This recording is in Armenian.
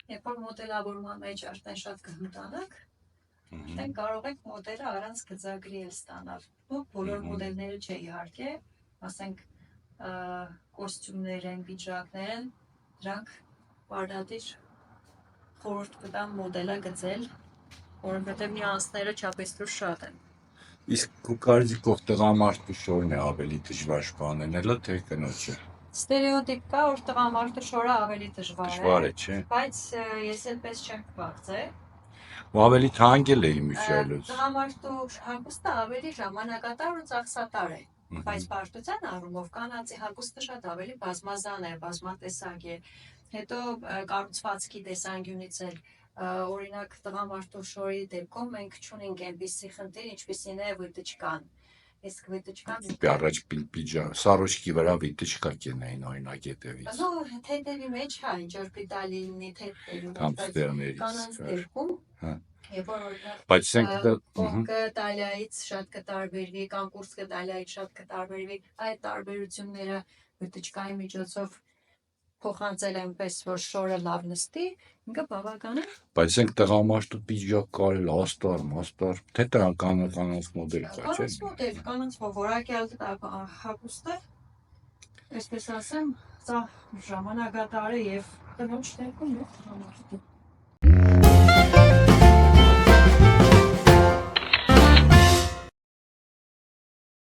երբ որ մոդելավորման մեջ արդեն շատ կհմտանաք, արդեն կարող եք մոդելը առանց գծագրի էլ ստանալ։ Բոլոր մոդելները չէ իհարկե, ասենք կոստյումներ են, վիճակներ են, դրանք պարզադիր խորհուրդ կտամ մոդելը գծել, որովհետև նյուանսները չափեստուր շատ են։ Իսկ կարծիքով տղամարդու շորն է ավելի դժվար սպանելը, թե կնոջը։ Ստերեոտիպ կա, որ տղամարդու շորը ավելի Դժվար է, չէ։ բայց ես այդպես չեմ կբաղձել։ Ու ավելի թանկ էլ է իմիջիայլոց։ Տղամարդու հագուստը ավելի ժամանակատար ու ծախսատար է, բայց բարդության առումով կանանցի հագուստը շատ ավելի բազմազան է, բազմատեսակ է։ Հետո կառուցվածքի տեսանկյունից էլ օրինակ տղամարդու շորի դեպքում մենք չունենք այնպիսի խնդիր, ինչպիսին է վիճկան։ Իսկ վիճկան Առաջ պիջա, սարոշկի վրա վիճկա կենային օրինակ հետևից։ Թեթևի մեջ հա, ինչ որ պիտալի լինի թեթևի Համստերներից։ կանանց դեպքում Երբ որ Բայց կողքը տալիայից շատ կտարբերվի, կամ կուրծքը տալիայից շատ կտարբերվի, այդ տարբերությունները վտճկայի միջոցով փոխանցել այնպես, որ շորը լավ նստի, ինքը բավական է։ Բայց տղամարդու պիջակ կարել աստար, թե կանանց մոդել կա, չէ։ Կանանց որակյալ հագուստը, այսպես ասեմ, սա ժամանակատար է եւ կնոջ դեպքում